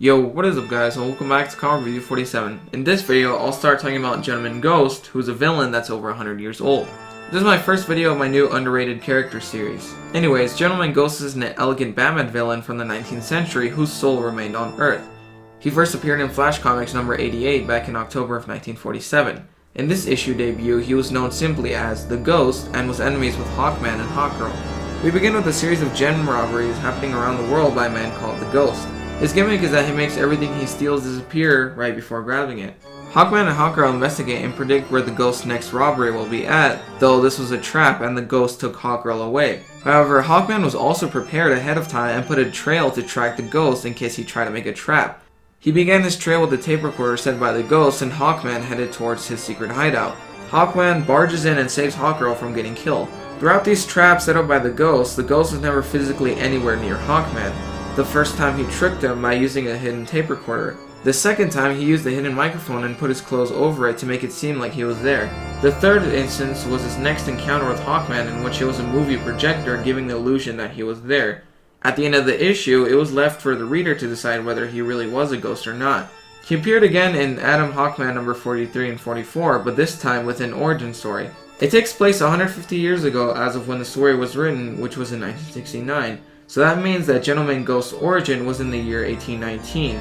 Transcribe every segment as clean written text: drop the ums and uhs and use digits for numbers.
Yo, what is up guys, and welcome back to Comic Review 47. In this video, I'll start talking about Gentleman Ghost, who's a villain that's over 100 years old. This is my first video of my new underrated character series. Anyways, Gentleman Ghost is an elegant Batman villain from the 19th century whose soul remained on Earth. He first appeared in Flash Comics number 88 back in October of 1947. In this issue debut, he was known simply as the Ghost and was enemies with Hawkman and Hawkgirl. We begin with a series of gem robberies happening around the world by a man called the Ghost. His gimmick is that he makes everything he steals disappear right before grabbing it. Hawkman and Hawkgirl investigate and predict where the Ghost's next robbery will be at, though this was a trap and the Ghost took Hawkgirl away. However, Hawkman was also prepared ahead of time and put a trail to track the Ghost in case he tried to make a trap. He began his trail with a tape recorder sent by the Ghost, and Hawkman headed towards his secret hideout. Hawkman barges in and saves Hawkgirl from getting killed. Throughout these traps set up by the Ghost was never physically anywhere near Hawkman. The first time he tricked him by using a hidden tape recorder. The second time he used a hidden microphone and put his clothes over it to make it seem like he was there. The third instance was his next encounter with Hawkman, in which it was a movie projector giving the illusion that he was there. At the end of the issue, it was left for the reader to decide whether he really was a ghost or not. He appeared again in Adam Hawkman number 43 and 44, but this time with an origin story. It takes place 150 years ago as of when the story was written, which was in 1969. So that means that Gentleman Ghost's origin was in the year 1819.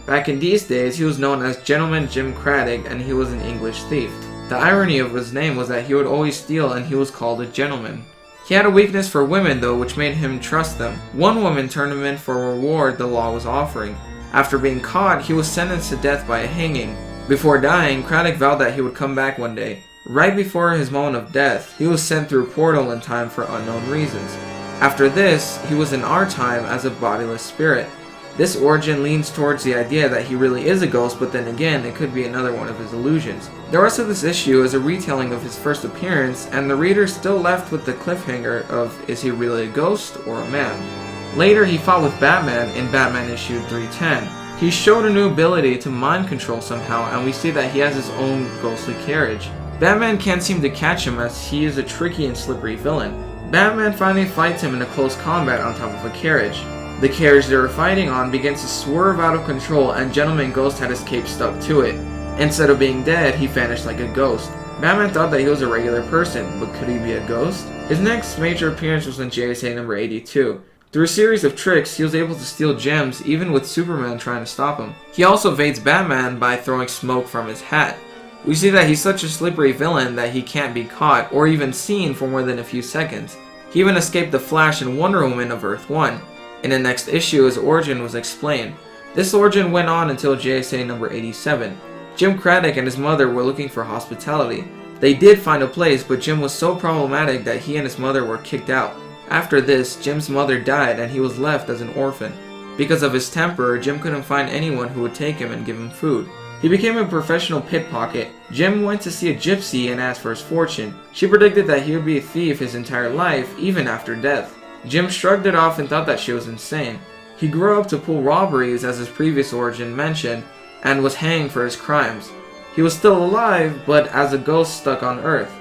Back in these days, he was known as Gentleman Jim Craddock, and he was an English thief. The irony of his name was that he would always steal and he was called a gentleman. He had a weakness for women though, which made him trust them. One woman turned him in for a reward the law was offering. After being caught, he was sentenced to death by a hanging. Before dying, Craddock vowed that he would come back one day. Right before his moment of death, he was sent through a portal in time for unknown reasons. After this, he was in our time as a bodiless spirit. This origin leans towards the idea that he really is a ghost, but then again, it could be another one of his illusions. The rest of this issue is a retelling of his first appearance, and the reader is still left with the cliffhanger of, is he really a ghost or a man? Later, he fought with Batman in Batman issue 310. He showed a new ability to mind control somehow, and we see that he has his own ghostly carriage. Batman can't seem to catch him as he is a tricky and slippery villain. Batman finally fights him in a close combat on top of a carriage. The carriage they were fighting on begins to swerve out of control, and Gentleman Ghost had his cape stuck to it. Instead of being dead, he vanished like a ghost. Batman thought that he was a regular person, but could he be a ghost? His next major appearance was in JSA number 82. Through a series of tricks, he was able to steal gems even with Superman trying to stop him. He also evades Batman by throwing smoke from his hat. We see that he's such a slippery villain that he can't be caught or even seen for more than a few seconds. He even escaped the Flash and Wonder Woman of Earth 1. In the next issue, his origin was explained. This origin went on until JSA number 87. Jim Craddock and his mother were looking for hospitality. They did find a place, but Jim was so problematic that he and his mother were kicked out. After this, Jim's mother died and he was left as an orphan. Because of his temper, Jim couldn't find anyone who would take him and give him food. He became a professional pickpocket. Jim went to see a gypsy and asked for his fortune. She predicted that he would be a thief his entire life, even after death. Jim shrugged it off and thought that she was insane. He grew up to pull robberies, as his previous origin mentioned, and was hanged for his crimes. He was still alive, but as a ghost stuck on Earth.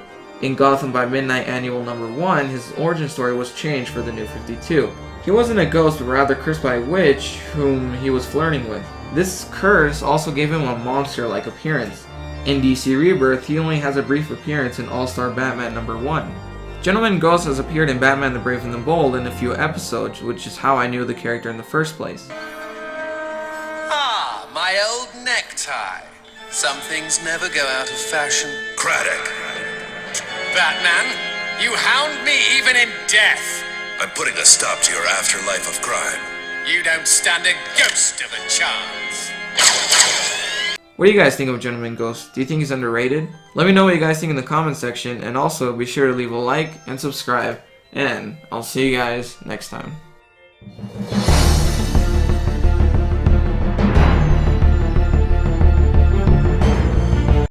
In Gotham by Midnight Annual number 1, his origin story was changed for the New 52. He wasn't a ghost, but rather cursed by a witch whom he was flirting with. This curse also gave him a monster-like appearance. In DC Rebirth, he only has a brief appearance in All-Star Batman number 1. Gentleman Ghost has appeared in Batman the Brave and the Bold in a few episodes, which is how I knew the character in the first place. Ah, my old necktie. Some things never go out of fashion. Craddock. Batman, you hound me even in death. I'm putting a stop to your afterlife of crime. You don't stand a ghost of a chance. What do you guys think of Gentleman Ghost? Do you think he's underrated? Let me know what you guys think in the comment section, and also be sure to leave a like and subscribe, and I'll see you guys next time.